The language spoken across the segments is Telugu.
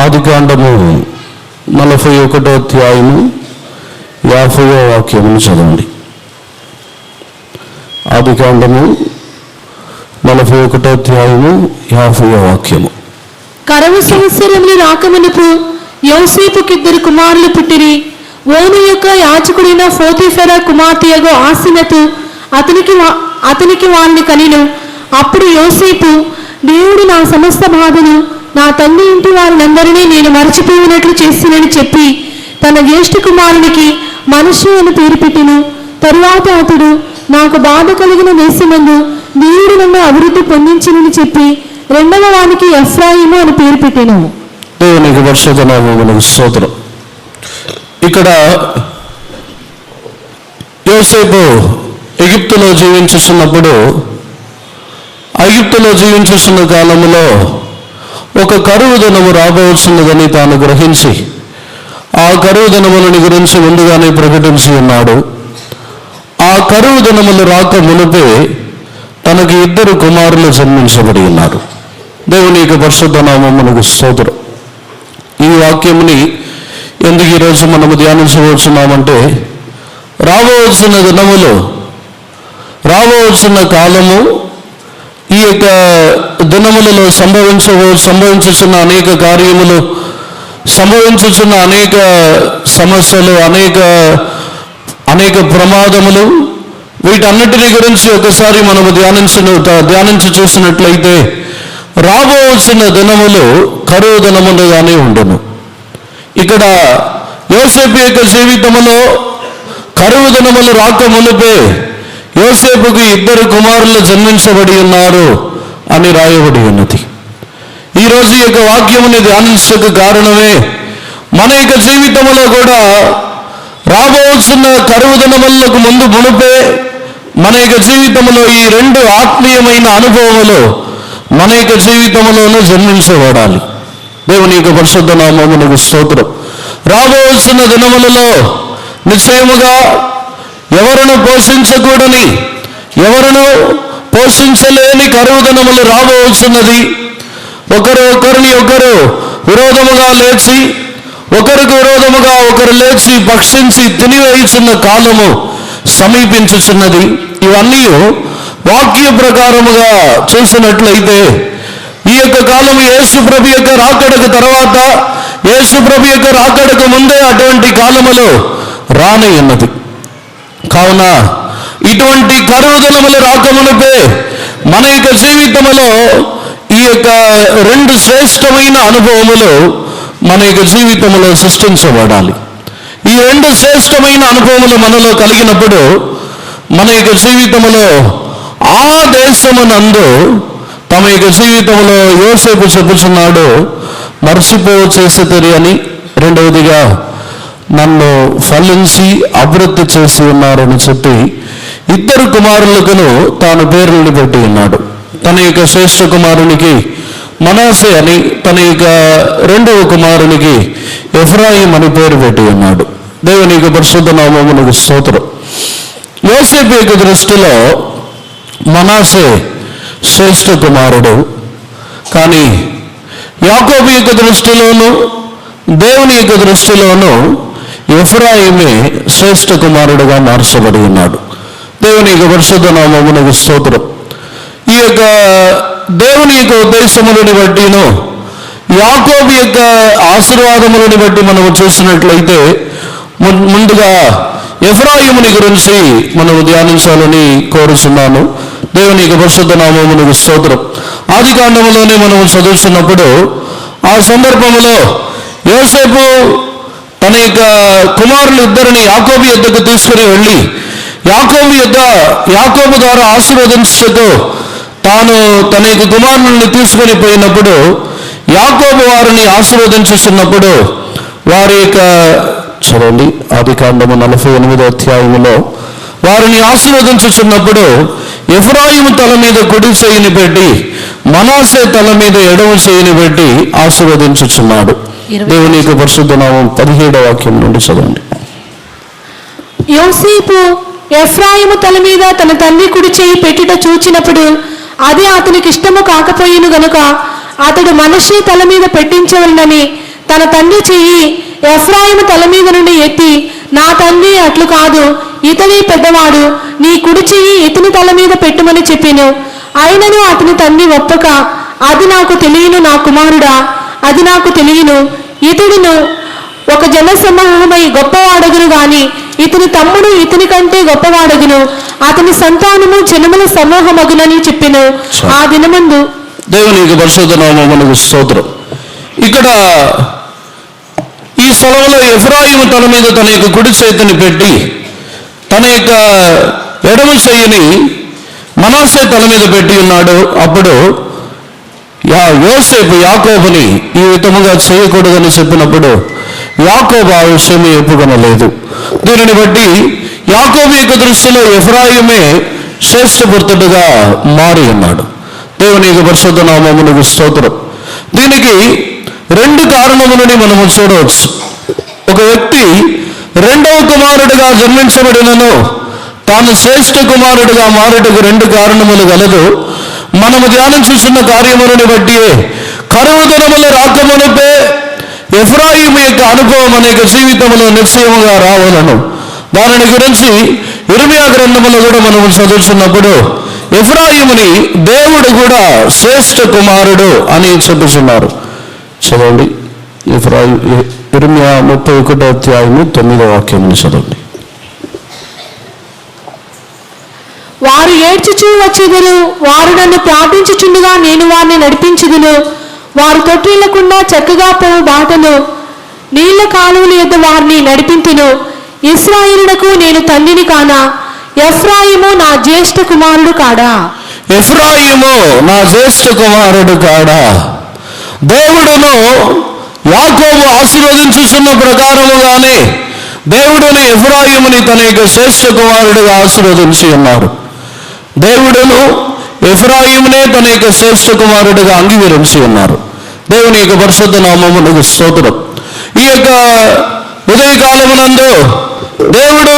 ఆదికాండము 41వ అధ్యాయము 50వ వాక్యమును చదవండి. ఆదికాండము 41వ అధ్యాయము 50వ వాక్యము. కరవు సంవత్సరములు రాకమునుపు యోసేపుకి 2 కుమారులు పుట్టిరి. ఓను యొక్క యాజకుడైన పోతీఫెర కుమార్తెయగు ఆసెనతు అతనికి వారిని కనిను. అప్పుడు యోసేపు, దేవుడు నా సమస్త బాధను నా తల్లి ఇంటి వారినందరినీ నేను మరచిపోయినట్లు చేసినని చెప్పి తన జ్యేష్ఠ కుమారునికి మనష్షే అని పేరు పెట్టెను. తరువాత అతడు, నాకు బాధ కలిగిన దేశమందు దేవుడు నన్ను అభివృద్ధి పొందించినని చెప్పి 2వ వానికి ఎఫ్రాయిము అని పేరు పెట్టెను. దేవునికి పరిశుద్ధ నామమునకు స్తోత్రం. ఇక్కడ యోసేపు ఎగిప్తులో జీవించుతున్న కాలంలో ఒక కరువు దినము రాబోతున్నదని తాను గ్రహించి ఆ కరువు దినములని గురించి ముందుగానే ప్రకటించి ఉన్నాడు. ఆ కరువు దినములు రాక మునిపే తనకి 2 కుమారులు జన్మించబడి ఉన్నారు. దేవుని యొక్క పరిశుద్ధ నామమునకు స్తోత్రం. ఈ వాక్యముని ఎందుకు ఈరోజు మనము ధ్యానించవచ్చున్నామంటే, రాబోతున్న కాలము, ఈ యొక్క దినములలో సంభవించుచున్న అనేక కార్యములు, సంభవించుచున్న అనేక సమస్యలు, అనేక ప్రమాదములు, వీటన్నిటిని గురించి ఒకసారి మనము ధ్యానించి చూసినట్లయితే రాబోతున్న దినములు కరువు దినములుగానే ఉండును. ఇక్కడ యోసేపు యొక్క జీవితంలో కరువు దినములు రాక మునిపే యోసేపుకి 2 కుమారులు జన్మించబడి ఉన్నారు అని రాయబడి ఉన్నది. ఈరోజు ఈ యొక్క వాక్యముని ధ్యానించక కారణమే, మన యొక్క జీవితంలో కూడా రాబోతున్న కరువు దినములకు మునిపే మన యొక్క జీవితంలో ఈ 2 ఆత్మీయమైన అనుభవములు మన యొక్క జీవితంలోనూ జన్మించబడాలి. దేవుని యొక్క పరిశుద్ధ నామమునకు స్తోత్రం. రాబోతున్న దినములలో నిశ్చయముగా ఎవరును పోషించలేని కరువు దినములు రాబోతున్నది. ఒకరిని ఒకరు విరోధముగా లేచి, ఒకరికి విరోధముగా ఒకరు లేచి భక్షించి తినివేయుచున్న కాలము సమీపించుచున్నది. ఇవన్నీ వాక్య ప్రకారముగా చూసినట్లయితే ఈ యొక్క కాలము యేసుప్రభు యొక్క రాకడకు తర్వాత, యేసుప్రభు యొక్క రాకడకు ముందే అటువంటి కాలములో రాని ఉన్నది. కావున ఇటువంటి కరువు దినములు రాకమునిపే మన యొక్క జీవితంలో ఈ యొక్క 2 శ్రేష్టమైన అనుభవములు మన యొక్క జీవితంలో సృష్టించబడాలి. ఈ 2 శ్రేష్టమైన అనుభవములు మనలో కలిగినప్పుడు మన యొక్క జీవితంలో ఆ దేశమునందు తమ యొక్క జీవితంలో యోసేపు చెప్పుచున్నాడు, మరచిపోచేసేది అని. రెండవదిగా, నన్ను ఫలించి అభివృద్ధి చేసి ఉన్నారని చెప్పి 2 కుమారులకును తాను పేర్లను పెట్టి ఉన్నాడు. తన యొక్క శ్రేష్ఠ కుమారునికి మనస్సే అని, తన యొక్క 2వ కుమారునికి ఎఫ్రాయిం అని పేరు పెట్టి ఉన్నాడు. దేవుని యొక్క పరిశుద్ధ నామమునకు స్తోత్రం. యోసేపు యొక్క దృష్టిలో మనస్సే శ్రేష్ఠ కుమారుడు, కానీ యాకోబు యొక్క దృష్టిలోను, దేవుని యొక్క దృష్టిలోను ఎఫ్రాయిమే శ్రేష్ఠ కుమారుడుగా మార్చబడి ఉన్నాడు. దేవుని యొక్క పరిశుద్ధ నామమునకు స్తోత్రం. ఈ యొక్క దేవుని యొక్క ఉద్దేశములను బట్టిను, యాకోబు యొక్క ఆశీర్వాదములను బట్టి మనము చూసినట్లయితే ముందుగా ఎఫ్రాయిముని గురించి మనము ధ్యానించాలని కోరుచున్నాను. దేవుని యొక్క పరిశుద్ధ నామమునకు స్తోత్రం. ఆదికాండములోనే మనము చదువుతున్నప్పుడు ఆ సందర్భంలో యోసేపు తన యొక్క కుమారులు 2 యాకోబు యొద్దకు తీసుకుని వెళ్ళి యాకోబు ద్వారా ఆశీర్వదించుటకు తాను తన యొక్క కుమారుల్ని తీసుకొని పోయినప్పుడు, యాకోబు వారిని ఆశీర్వదించుతున్నప్పుడు వారి యొక్క చూడండి, ఆదికాండము 48వ అధ్యాయములో వారిని ఆశీర్వదించుచున్నప్పుడు ఎఫ్రాయిము తల మీద కుడి చేయిని పెట్టి, మనస్సే తల మీద ఎడమ చేయిని పెట్టి ఆశీర్వదించుచున్నాడు. దేవుని యొక్క పరిశుద్ధ నామం 17వ వాక్యం నుండి చదవండి. యోసేపు ఎఫ్రాయిము తల మీద తన తండ్రి కుడి చేయి పెట్టుట చూచినప్పుడు అది అతనికి ఇష్టము కాకపోయిను గనుక అతడు మనష్షే తల మీద పెట్టించవలనని తన తండ్రి చెయ్యి ఎఫ్రాయిము తల మీద నుండి ఎత్తి, నా తండ్రి అట్లు కాదు, ఇతడే పెద్దవాడు, నీ కుడి చెయ్యి ఇతని తల మీద పెట్టుమని చెప్పెను. అయినను అతని తండ్రి ఒప్పక, అది నాకు తెలియను నా కుమారుడా, అది నాకు తెలియను. ఇతడును ఒక జన సమూహమై గొప్పవాడగును గాని ఇతని తమ్ముడు ఇతని కంటే గొప్పవాడగును, అతని సంతానము జనముల సమూహమగునని చెప్పెను. ఆ దినమందు దేవునికి పరిశుద్ధ నామమునకు స్తోత్రం. ఇక్కడ ఈ స్థలంలో ఎఫ్రాయిము తల మీద తన యొక్క కుడి చేతిని పెట్టి తన యొక్క ఎడమ చెయ్యిని మనస్సే తల మీద పెట్టి ఉన్నాడు. అప్పుడు యోసేపు యాకోబుని ఈ విధముగా చేయకూడదని చెప్పినప్పుడు యాకోబు ఆ విషయమే ఒప్పుకొనలేదు. దీనిని బట్టి యాకోబు యొక్క దృష్టిలో ఎఫ్రాయిమే శ్రేష్ఠపుత్రుడుగా మారి ఉన్నాడు. దేవుని యొక్క పరిశుద్ధ నామమునకు స్తోత్రం. దీనికి రెండు కారణములని మనము చూడవచ్చు. ఒక వ్యక్తి రెండవ కుమారుడిగా జన్మించబడినను తాను శ్రేష్ఠ కుమారుడిగా మారుటకు రెండు కారణములు గలదు. మనము ధ్యానం చూస్తున్న కార్యములను బట్టి కరువు దినములు రాకమునిపే ఎఫ్రాయిము యొక్క అనుభవం అనేక జీవితంలో నిశ్చయముగా రావాలను. దానిని గురించి ఇర్మియా గ్రంథములో కూడా మనము చదువుతున్నప్పుడు ఎఫ్రాయిముని దేవుడు కూడా శ్రేష్ఠ కుమారుడు అని చెప్పుచున్నారు. చదవండి, ఇర్మియా 31వ అధ్యాయము 9వ వాక్యమును చదవండి. వారు ఏడ్చుచూ వచ్చేదరు, వారు నన్ను ప్రార్థించుచుండగా నేను వారిని నడిపించుదును. వారు తొట్టిల్లకుండా చక్కగా పోవు బాటను, నీళ్ల కాలువల యొద్ద వారిని నడిపింతును. ఇశ్రాయేలునకు నేను తండ్రిని కానా, ఎఫ్రాయిము నా జ్యేష్ఠ కుమారుడు కాడా. ఎఫ్రాయిము నా జ్యేష్ఠ కుమారుడు కాడా. దేవుడును యాకోబు ఆశీర్వదించుచున్న ప్రకారముగానే దేవుడును ఎఫ్రాయిముని తన యొక్క శ్రేష్ఠ కుమారుడిగా ఆశీర్వదించి ఉన్నారు. దేవుడును ఎఫ్రాయిమునే తన యొక్క శ్రేష్ఠ కుమారుడిగా అంగీకరించి ఉన్నారు. దేవుని యొక్క పరిశుద్ధ నామమునకు స్తోత్రం. ఈ యొక్క ఉదయకాలమునందు దేవుడు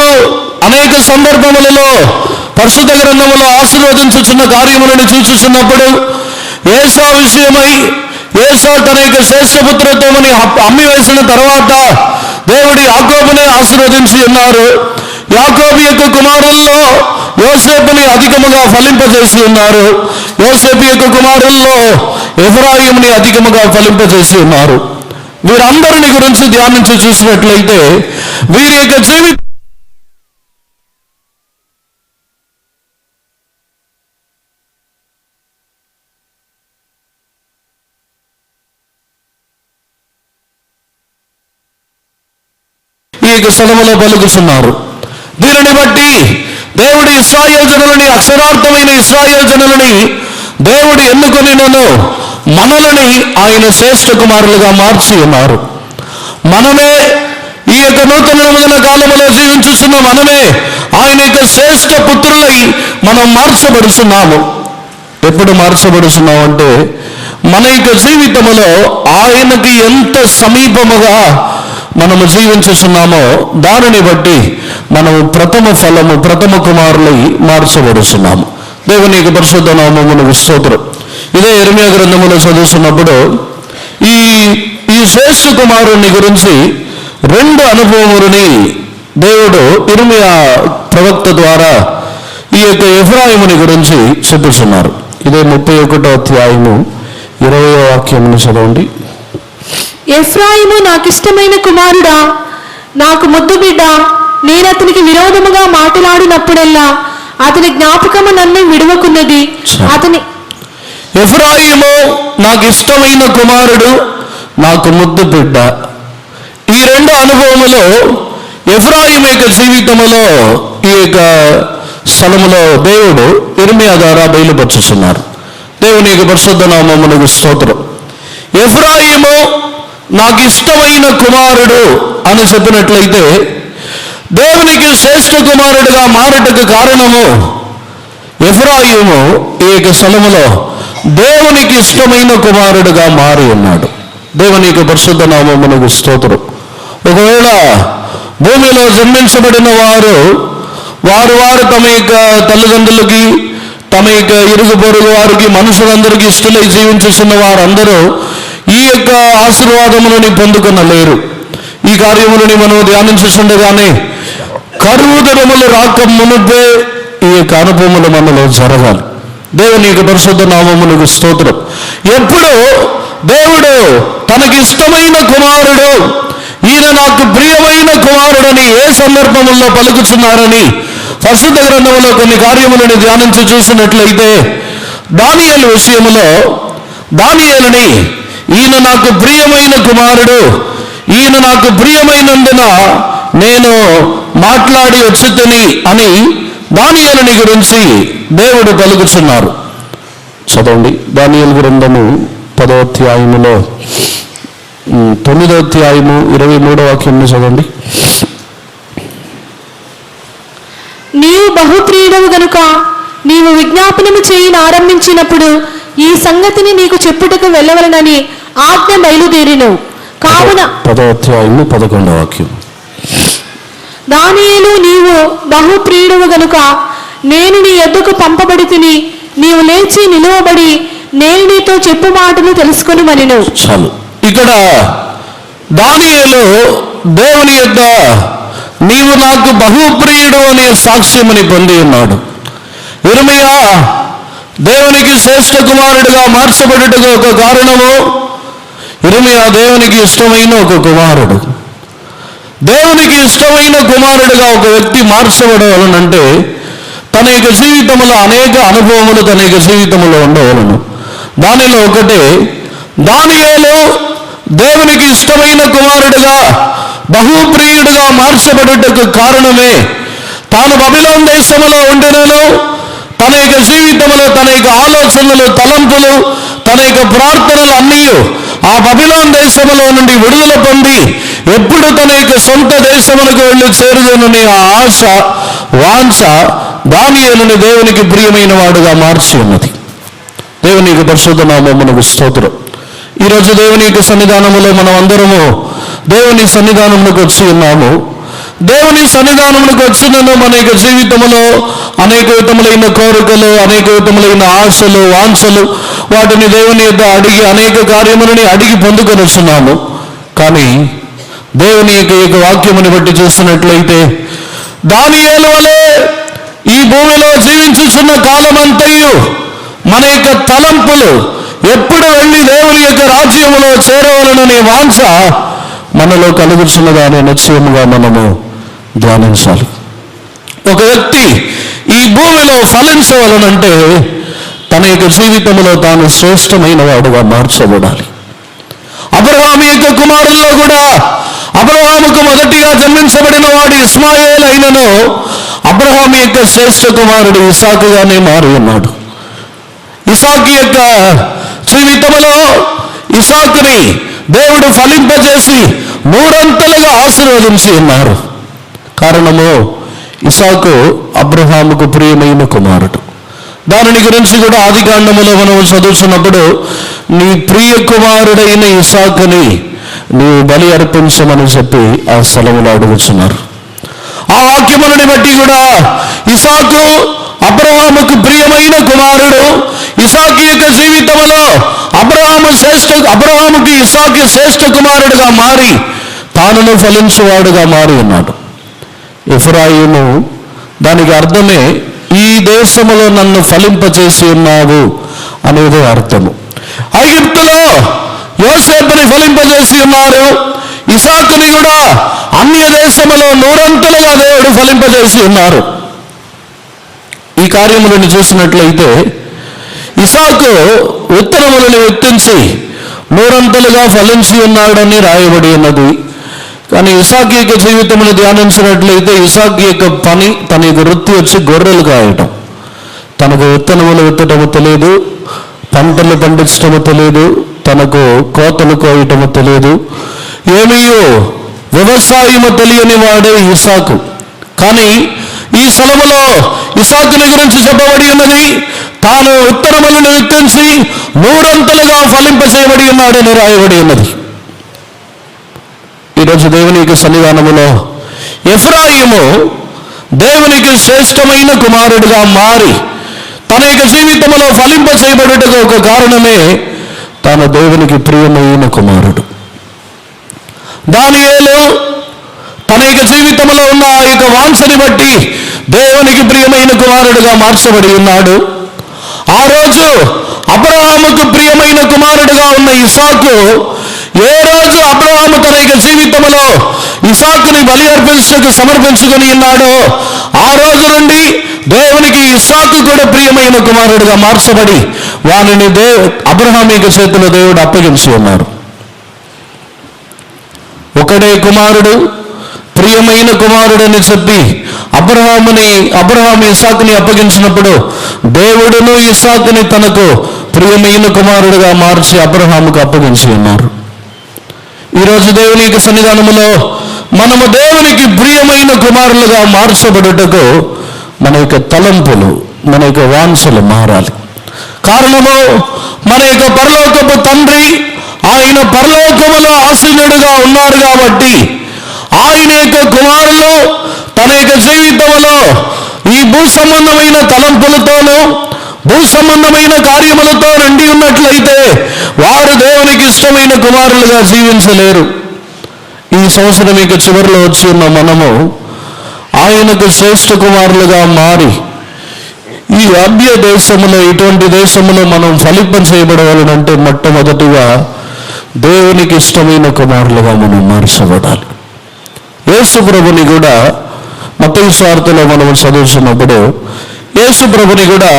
అనేక సందర్భములలో పరిశుద్ధ గ్రంథములో ఆశీర్వదించుచున్న కార్యములను చూచుచున్నప్పుడు ఏసా విషయమై ఏసా తన యొక్క శ్రేష్ఠపుత్రత్వమని అమ్మి వేసిన తర్వాత దేవుడు యాకోబునే ఆశీర్వదించి ఉన్నారు. యాకోబు యొక్క కుమారుల్లో యోసేపుని అధికముగా ఫలింపజేసి ఉన్నారు. యోసేపు యొక్క కుమారుల్లో ఎఫ్రాయిముని అధికముగా ఫలింపజేసి ఉన్నారు. వీరందరిని గురించి ధ్యానించి చూసినట్లయితే వీరి యొక్క జీవితం ఈ యొక్క స్థలములో పలుకుతున్నారు. దీనిని బట్టి దేవుడు ఇశ్రాయేలు జనులని, అక్షరార్థమైన ఇశ్రాయేలు జనులని దేవుడు ఎన్నుకొనినను మనలని ఆయన శ్రేష్ఠ కుమారులుగా మార్చి ఉన్నారు. మనమే ఈ యొక్క నూతన నిబంధన కాలంలో జీవించుతున్న మనమే ఆయన యొక్క శ్రేష్ఠ పుత్రులై మనం మార్చబడుతున్నాము. ఎప్పుడు మార్చబడుతున్నాం అంటే మన యొక్క జీవితంలో ఆయనకి ఎంత సమీపముగా మనము జీవించుతున్నామో దానిని బట్టి మనము ప్రథమ ఫలము, ప్రథమ కుమారులై మార్చబడుతున్నాము. దేవుని యొక్క పరిశుద్ధ నామమునకు స్తోత్రం. ఇదే ఇర్మియా గ్రంథములో చదువుతున్నప్పుడు ఈ శ్రేష్ఠ కుమారుని గురించి రెండు అనుభవములని దేవుడు ఇర్మియా ప్రవక్త ద్వారా ఈ యొక్క ఎఫ్రాయిముని గురించి చెప్పుతున్నారు. ఇదే 31వ అధ్యాయము 20వ వాక్యమును చదవండి. ఎఫ్రాయిము నాకిష్టమైన కుమారుడా, నాకు ముద్దు బిడ్డ, నేను అతనికి విరోధముగా మాట్లాడినప్పుడెల్లా అతని జ్ఞాపకము నన్ను విడువకున్నది. అతని ఎఫ్రాయిము నాకు ఇష్టమైన కుమారుడు, నాకు ముద్దు బిడ్డ. ఈ రెండు అనుభవములో ఎఫ్రాయిము యొక్క జీవితంలో ఈ యొక్క స్థలములో దేవుడు ఇర్మియా ద్వారా బయలుపరుచుతున్నారు. దేవుని యొక్క పరిశుద్ధ నామమునకు స్తోత్రం. ఎఫ్రాయిము నాకు ఇష్టమైన కుమారుడు అని చెప్పినట్లయితే దేవునికి శ్రేష్ఠ కుమారుడిగా మారుటకు కారణము ఎఫ్రాయిము ఈ యొక్క స్థలములో దేవునికి ఇష్టమైన కుమారుడుగా మారి ఉన్నాడు. దేవుని యొక్క పరిశుద్ధ నామమునకు స్తోత్రం. ఒకవేళ భూమిలో జన్మించబడిన వారు తమ యొక్క తల్లిదండ్రులకి, తమ యొక్క ఇరుగు పొరుగు వారికి, మనుషులందరికీ ఇష్టలై జీవించుతున్న వారందరూ ఈ యొక్క ఆశీర్వాదములని పొందుకొనలేరు. ఈ కార్యములని మనం ధ్యానించుండగానే కరువు దినములు రాక మునుపే ఈ యొక్క అనుభవములు మనలో జరగాలి. దేవుని యొక్క పరిశుద్ధ నామమునకు స్తోత్రం. ఎప్పుడు దేవుడు తనకి ఇష్టమైన కుమారుడు, ఈయన నాకు ప్రియమైన కుమారుడని ఏ సందర్భముల్లో పలుకుచున్నారని పరిశుద్ధ గ్రంథంలో కొన్ని కార్యములను ధ్యానించి చూసినట్లయితే, దానియేలు విషయములో దానియేలుని ఈయన నాకు ప్రియమైన కుమారుడు, ఈయన నాకు ప్రియమైనందున నేను మాట్లాడి వచ్చితిని అని దానియేలుని గురించి దేవుడు పలుకుచున్నారు. చదవండి, దానియేలు గ్రంథము 10వ అధ్యాయములో 9వ అధ్యాయము 23వ వాక్యంలో చదవండి. నీవు బహుప్రియుడవు గనుక నీవు విజ్ఞాపనము చేయని ఆరంభించినప్పుడు ఈ సంగతిని నీకు చెప్పుటకు వెళ్ళవలనని ఆజ్ఞ బయలుదేరిను. కావున 10వ అధ్యాయము 11వ వాక్యం. దానియేలు, నీవు బహుప్రియుడవు గనుక నేను నీ యొద్దకు పంపబడితిని. నీవు లేచి నిలువబడి నేను నీతో చెప్పు మాటలు తెలుసుకొని మనిను. చాలు. ఇక్కడ దానియేలు దేవుని యొద్ద నీవు నాకు బహుప్రియుడు అనే సాక్ష్యమని పొంది ఉన్నాడు. యిర్మీయా దేవునికి శ్రేష్ఠ కుమారుడిగా మార్చబడుటకు ఒక కారణము, యిర్మీయా దేవునికి ఇష్టమైన ఒక కుమారుడు. దేవునికి ఇష్టమైన కుమారుడిగా ఒక వ్యక్తి మార్చబడవలనంటే తన యొక్క జీవితంలో అనేక అనుభవములు తన యొక్క జీవితంలో ఉండవలను. దానిలో ఒకటే, దానియేలు దేవునికి ఇష్టమైన కుమారుడిగా బహుప్రియుడిగా మార్చబడుటకు కారణమే, తాను బబిలోను దేశములో ఉండినను తన యొక్క జీవితంలో తన యొక్క ఆలోచనలు, తలంపులు, తన యొక్క ప్రార్థనలు అన్నీ ఆ బబిలోను దేశములో నుండి విడుదల పొంది ఎప్పుడు తన యొక్క సొంత దేశములకు వెళ్ళి చేరుదనని ఆ ఆశ, వాంఛ దానియేలుని దేవునికి ప్రియమైన వాడుగా మార్చి ఉన్నది. దేవుని యొక్క పరిశుద్ధ నామమునకు స్తోత్రం. ఈరోజు దేవుని యొక్క సన్నిధానములో మనం అందరము దేవుని సన్నిధానములకు వచ్చి ఉన్నాము. దేవుని సన్నిధానములకు వచ్చినను మన యొక్క జీవితంలో అనేక విధములైన కోరికలు, అనేక విధములైన ఆశలు, వాంఛలు, వాటిని దేవుని యొద్ద అడిగి అనేక కార్యములని అడిగి పొందుకొని వస్తున్నాము. కానీ దేవుని యొక్క వాక్యముని బట్టి చూస్తున్నట్లయితే దానియేలు వలె ఈ భూమిలో జీవించుచున్న కాలమంతయు మన యొక్క తలంపులు ఎప్పుడు వెళ్ళి దేవుని యొక్క రాజ్యములో చేరవలననే వాంఛ మనలో కలుగుతున్నదానే నిశ్చయముగా మనము ధ్యానించాలి. ఒక వ్యక్తి ఈ భూమిలో ఫలించవలనంటే తన యొక్క జీవితంలో తాను శ్రేష్టమైన వాడుగా మార్చబడాలి. అబ్రహాము యొక్క కుమారుల్లో కూడా అబ్రహాముకు మొదటిగా జన్మించబడిన వాడు ఇస్మాయేల్ అయినను అబ్రహాము యొక్క శ్రేష్ఠ కుమారుడు ఇసాకుగానే మారి ఉన్నాడు. ఇసాకు యొక్క జీవితంలో ఇసాకుని దేవుడు ఫలింపజేసి మూడంతలుగా ఆశీర్వదించి ఉన్నారు. కారణము, ఇసాకు అబ్రహాముకు ప్రియమైన కుమారుడు. దానిని గురించి కూడా ఆదికాండములో మనం చదువుతున్నప్పుడు నీ ప్రియ కుమారుడైన ఇసాకుని నీవు బలి అర్పించమని చెప్పి ఆ స్థలములో అడుగుతున్నారు. ఆ వాక్యములని బట్టి కూడా ఇసాకు అబ్రహాముకు ప్రియమైన కుమారుడు. ఇసాకు యొక్క జీవితంలో అబ్రహాముకి ఇసాకు శ్రేష్ఠ కుమారుడుగా మారి తానును ఫలించువాడుగా మారి ఉన్నాడు. ఎఫ్రాయిము దానికి అర్థమే ఈ దేశములో నన్ను ఫలింపచేసి ఉన్నావు అనేది అర్థము. ఐగుప్తులో యోసేపుని ఫలింపజేసి ఉన్నారు. ఇసాకుని కూడా అన్య దేశములో నూరంతులుగా దేవుడు ఫలింపజేసి ఉన్నారు. ఈ కార్యములను చూసినట్లయితే ఇసాకు విత్తనములను ఎత్తించి నూరంతులుగా ఫలించి ఉన్నాడని రాయబడి ఉన్నది. కానీ ఇసాకు యొక్క జీవితమును ధ్యానించినట్లయితే ఇసాకు యొక్క పని, తన యొక్క వృత్తి వచ్చి గొర్రెలు కాయటం. తనకు విత్తనములు విత్తటము తెలియదు, పంటలు పండించటము తెలియదు, తనకు కోతలు కోయటము తెలియదు, ఏమీయో వ్యవసాయము తెలియని వాడే ఇసాకు. కానీ ఈ స్థలములో ఇసాకుని గురించి చెప్పబడి ఉన్నది, తాను విత్తనములను విత్తించి నూరంతలుగా ఫలింపచేయబడి ఉన్నాడని రాయబడి ఉన్నది. ఈరోజు దేవుని యొక్క సన్నిధానములో ఎఫ్రాయిము దేవునికి శ్రేష్టమైన కుమారుడిగా మారి తన యొక్క జీవితంలో ఫలింపచేయబడుటకు ఒక కారణమే తాను దేవునికి ప్రియమైన కుమారుడు. దానియేలు తన యొక్క జీవితంలో ఉన్న ఆ యొక్క వాంఛని బట్టి దేవునికి ప్రియమైన కుమారుడుగా మార్చబడి ఉన్నాడు. ఆ రోజు అబ్రహాముకు ప్రియమైన కుమారుడుగా ఉన్న ఇస్సాకు, ఏ రోజు అబ్రహాము తన యొక్క జీవితంలో ఇస్సాకుని బలి అర్పించకు సమర్పించుకొని ఉన్నాడో ఆ రోజు నుండి దేవునికి ఇస్సాకు కూడా ప్రియమైన కుమారుడుగా మార్చబడి వానిని అబ్రహాము యొక్క చేతిలో దేవుడు అప్పగించి ఉన్నారు. ఒకడే కుమారుడు, ప్రియమైన కుమారుడు అని చెప్పి అబ్రహాము ఇస్సాకుని అప్పగించినప్పుడు దేవుడును ఇస్సాకుని తనకు ప్రియమైన కుమారుడుగా మార్చి అబ్రహాముకు అప్పగించి ఉన్నారు. ఈరోజు దేవుని యొక్క సన్నిధానములో మనము దేవునికి ప్రియమైన కుమారులుగా మార్చబడుటకు మన యొక్క తలంపులు, మన యొక్క వాంఛలు మారాలి. కారణము మన యొక్క పరలోకపు తండ్రి ఆయన పరలోకములో ఆసీనుడుగా ఉన్నారు కాబట్టి ఆయన యొక్క కుమారులు తన యొక్క జీవితంలో ఈ భూ సంబంధమైన తలంపులతోనూ భూ సంబంధమైన కార్యములతో నిండి ఉన్నట్లయితే వారు దేవునికి ఇష్టమైన కుమారులుగా జీవించలేరు. ఈ సంవత్సరం యొక్క చివరిలో వచ్చి ఉన్న మనము ఆయనకు శ్రేష్ఠ కుమారులుగా మారి ఈ అభ్య దేశంలో, ఇటువంటి దేశంలో మనం ఫలింపం చేయబడవాలంటే మొట్టమొదటిగా దేవునికి ఇష్టమైన కుమారులుగా మనం మార్చబడాలి. యేసు ప్రభుని కూడా మత్తయి సువార్తలో మనం చదువుతున్నప్పుడు యేసు ప్రభుని కూడా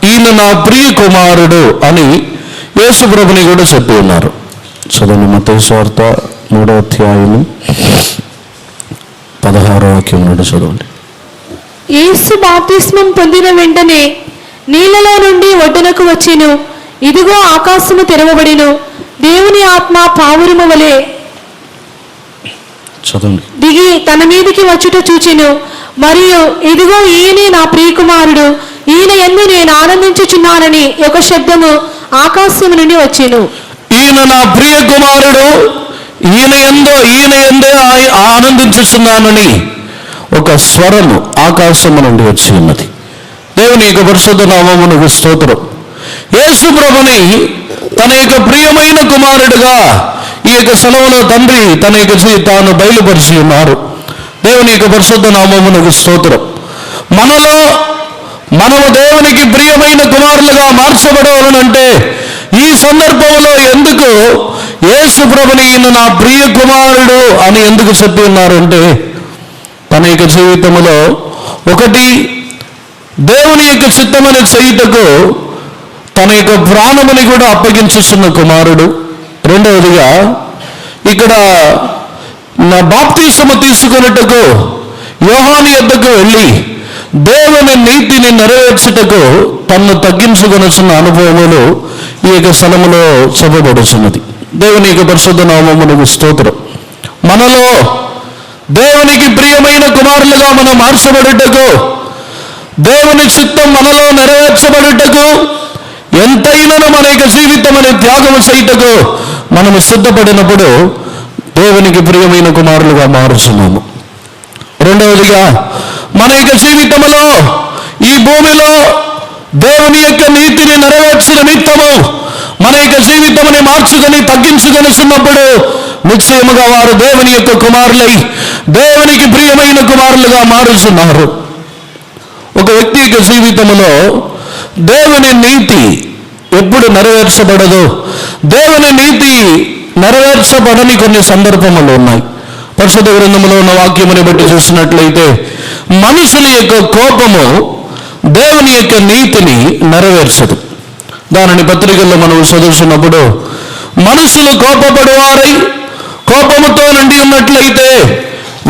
ఈయన నా ప్రియ కుమారుడు అని యేసు ప్రభుని కూడా చెప్పి ఉన్నారు. చదవండి మత్తయి సువార్త 3వ అధ్యాయం 16వ వాక్యం నుండి చదవండి. యేసు బాప్తిస్మం పొందిన వెంటనే నీళ్లలో నుండి ఒడ్డునకు వచ్చెను. ఇదిగో ఆకాశము తెరవబడెను. దేవుని ఆత్మ పావురము వలె చదవండి దిగి తన మీదికి వచ్చుట చూచెను. మరియు ఇదిగో ఈయనే నా ప్రియకుమారుడు, ఈయన యందు నేను ఆనందించుచున్నానని ఒక శబ్దము ఆకాశము నుండి వచ్చెను. ఈయన నా ప్రియ కుమారుడు, ఈయన ఎందే ఆనందించుచున్నానని ఒక స్వరము ఆకాశము నుండి వచ్చి ఉన్నది. దేవుని యొక్క పరిశుద్ధ నామమునకు స్తోత్రం. యేసు ప్రభుని తన యొక్క ప్రియమైన కుమారుడుగా ఈ యొక్క సెలవులో తండ్రి తన యొక్క తాను బయలుపరిచి ఉన్నారు. దేవుని యొక్క పరిశుద్ధ నామమునకు స్తోత్రం. మనము దేవునికి ప్రియమైన కుమారులుగా మార్చబడవాలనంటే ఈ సందర్భంలో ఎందుకు యేసు ప్రభుని ఈయన నా ప్రియ కుమారుడు అని ఎందుకు చెప్పి ఉన్నారంటే తన యొక్క జీవితంలో ఒకటి దేవుని యొక్క చిత్తమని చేయుటకు తన యొక్క ప్రాణముని కూడా అప్పగించుచున్న కుమారుడు. రెండవదిగా ఇక్కడ నా బాప్తీసము తీసుకున్నట్టుకు యోహాను యొద్దకు వెళ్ళి దేవుని నీతిని నెరవేర్చుటకు తన్ను తగ్గించుకొనుచున్న అనుభవములు ఈ యొక్క స్థలములో చెప్పబడుచున్నది. దేవుని యొక్క పరిశుద్ధ నామమునకు స్తోత్రం. మనలో దేవునికి ప్రియమైన కుమారులుగా మనం మార్చబడుటకు, దేవుని చిత్తం మనలో నెరవేర్చబడుటకు, ఎంతైనా మన యొక్క జీవితం అనే త్యాగము చేయుటకు మనము సిద్ధపడినప్పుడు దేవునికి ప్రియమైన కుమారులుగా మారుచున్నాము. రెండవదిగా మన యొక్క జీవితంలో ఈ భూమిలో దేవుని యొక్క నీతిని నెరవేర్చిన నిమిత్తము మన యొక్క జీవితముని మార్చుకొని తగ్గించుకొనిస్తున్నప్పుడు నిశ్చయముగా వారు దేవుని యొక్క కుమారులై దేవునికి ప్రియమైన కుమారులుగా మారుచున్నారు. ఒక వ్యక్తి యొక్క జీవితంలో దేవుని నీతి ఎప్పుడు నెరవేర్చబడదో, దేవుని నీతి నెరవేర్చబడని కొన్ని సందర్భములు ఉన్నాయి. పరిశుద్ధ గ్రంథంలో ఉన్న వాక్యముని బట్టి చూసినట్లయితే మనుషుల యొక్క కోపము దేవుని యొక్క నీతిని నెరవేర్చదు. దానిని పత్రికల్లో మనం చదువుతున్నప్పుడు మనుషులు కోపపడువారై కోపముతో నిండి ఉన్నట్లయితే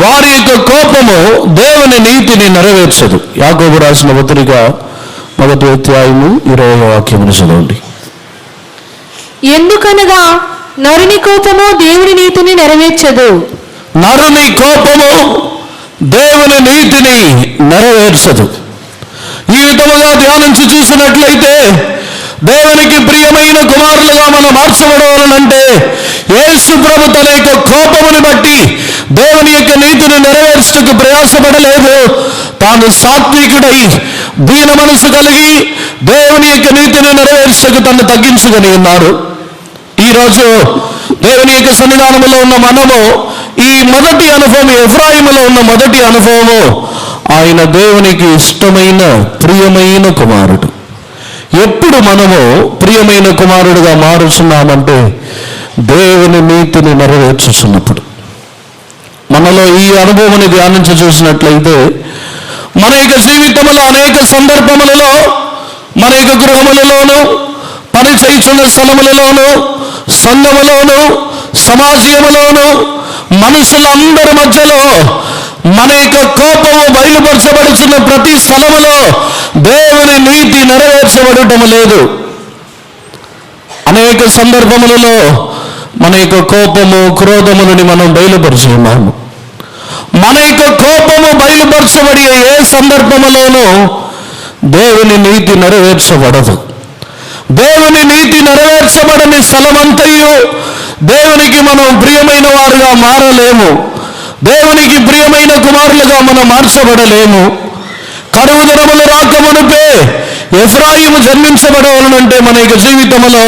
వారి యొక్క కోపము దేవుని నీతిని నెరవేర్చదు. యాకోబు రాసిన పత్రిక 1వ అధ్యాయము 20వ వాక్యమును చదవండి. ఎందుకనగా నరుని కోపము దేవుని నీతిని నెరవేర్చదు. నరుని కోపము దేవుని నీతిని నెరవేర్చదు. ఈ విధముగా ధ్యానించి చూసినట్లయితే దేవునికి ప్రియమైన కుమారులుగా మనం మార్చబడవాలనంటే యేసు ప్రభు తన యొక్క కోపముని బట్టి దేవుని యొక్క నీతిని నెరవేర్చుటకు ప్రయాసపడలేదు. తాను సాత్వికుడై దీన మనసు కలిగి దేవుని యొక్క నీతిని నెరవేర్చుటకు తను తగ్గించుకొని ఉన్నాడు. ఈరోజు దేవుని యొక్క సన్నిధానంలో ఉన్న మనము ఈ మొదటి అనుభవం, ఎఫ్రాయిములో ఉన్న మొదటి అనుభవము, ఆయన దేవునికి ఇష్టమైన ప్రియమైన కుమారుడు. ఎప్పుడు మనము ప్రియమైన కుమారుడుగా మారుచున్నామంటే దేవుని నీతిని నెరవేర్చుచున్నప్పుడు. మనలో ఈ అనుభవాన్ని ధ్యానించి చూసినట్లయితే మన యొక్క జీవితంలో అనేక సందర్భములలో, మన యొక్క గృహములలోను, పని చేయుచున్న స్థలములలోను, సంఘములోను, సమాజములోను, మనుషులందరి మధ్యలో మన యొక్క కోపము బయలుపరచబడుతున్న ప్రతి స్థలములో దేవుని నీతి నెరవేర్చబడటం లేదు. అనేక సందర్భములలో మన యొక్క కోపము, క్రోధములని మనం బయలుపరుచున్నాము. మన యొక్క కోపము బయలుపరచబడి ఏ సందర్భములోనూ దేవుని నీతి నెరవేర్చబడదు. దేవుని నీతి నెరవేర్చబడని స్థలమంతయు దేవునికి మనం ప్రియమైన వారుగా మారలేము. దేవునికి ప్రియమైన కుమారులుగా మనం మార్చబడలేము. కరువు దినములు రాకమునుపే ఎఫ్రాయిము జన్మించబడవలనంటే మన యొక్క జీవితంలో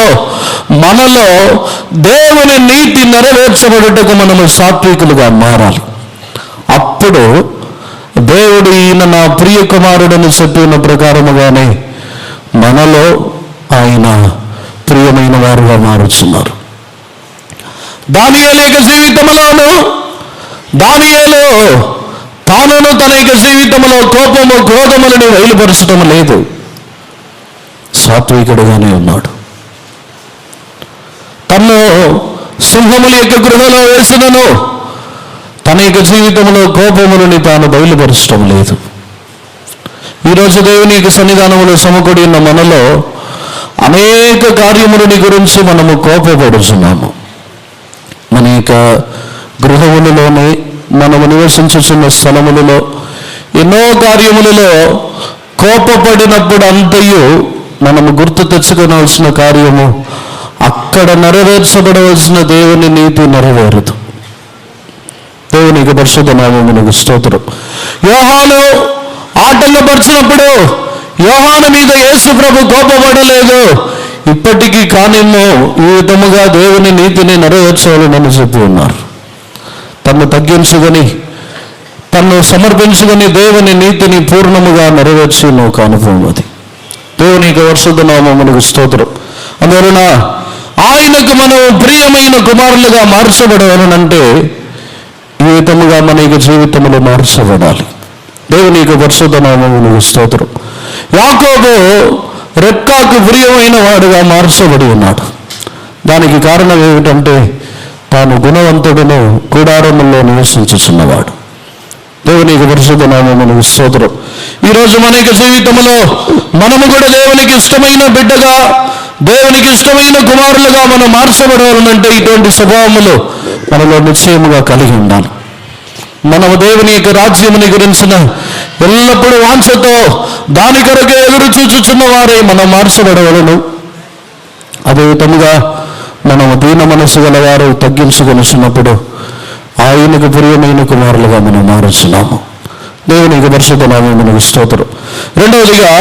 మనలో దేవుని నీతి నెరవేర్చబడుటకు మనము సాత్వికులుగా మారాలి. అప్పుడు దేవుడు ఈయన నా ప్రియ కుమారుడని చెప్పిన ప్రకారముగానే మనలో ఆయన ప్రియమైన వారుగా మారుచున్నారు. దానియేలు యొక్క జీవితంలోను దానియేలు తానును తన యొక్క జీవితంలో కోపము, క్రోధములను బయలుపరచడం లేదు. సాత్వికుడుగానే ఉన్నాడు. తన్ను సింహముల యొక్క గృహలో వేసినను తన యొక్క జీవితంలో కోపములని తాను బయలుపరచడం లేదు. ఈరోజు దేవుని యొక్క సన్నిధానములో సమకూడి ఉన్న మనలో అనేక కార్యములని గురించి మనము కోపపడుచున్నాము. మన యొక్క గృహములలోనే, మనము నివసించుచున్న స్థలములలో ఎన్నో కార్యములలో కోపపడినప్పుడు అంతయు మనము గుర్తు తెచ్చుకోవాల్సిన కార్యము, అక్కడ నెరవేర్చబడవలసిన దేవుని నీతి నెరవేరదు. దేవునికి పరిశుద్ధ నామమునకు స్తోత్రం. యోహాను ఆటంకపరిచినప్పుడు యోహాను మీద యేసు ప్రభు కోపపడలేదు. ఇప్పటికీ కానేమో ఈ విధముగా దేవుని నీతిని నెరవేర్చాలని చెప్పి ఉన్నారు. తన్ను తగ్గించుకొని, తన్ను సమర్పించుకొని దేవుని నీతిని పూర్ణముగా నెరవేర్చిన ఒక అనుభవం అది. దేవునికి పరిశుద్ధ నామమునకు స్తోత్రం. అందువలన ఆయనకు మనం ప్రియమైన కుమారులుగా మార్చబడవలనంటే ఈ విధముగా మన యొక్క జీవితంలో మార్చబడాలి. దేవుని యొక్క పరిశుద్ధ నామమునకు స్తోత్రం. యాకోబు రెబ్కాకు ప్రియమైన వాడుగా మార్చబడి ఉన్నాడు. దానికి కారణం ఏమిటంటే తాను గుణవంతుడును, కూడారముల్లో నివసించుచున్నవాడు. దేవునికి పరిశుద్ధ నామమునకు స్తోత్రం. ఈరోజు మన యొక్క జీవితంలో మనము కూడా దేవునికి ఇష్టమైన బిడ్డగా, దేవునికి ఇష్టమైన కుమారులుగా మనం మార్చబడాలనంటే ఇటువంటి స్వభావములు మనలో నిశ్చయముగా కలిగి ఉండాలి. మనము దేవుని యొక్క రాజ్యముని గురించిన ఎల్లప్పుడూ వాంఛతో దాని కొరకే ఎదురు చూచుచున్న వారే మనం మార్చబడవలను. అదే విధముగా మనము దీన మనసు గలవారు తగ్గించుకొనిచున్నప్పుడు ఆయనకు ప్రియమైన కుమారులుగా మనం మారుచున్నాము. దేవునికి పరిశుద్ధ నామమునకు స్తోత్రం. రెండవదిగా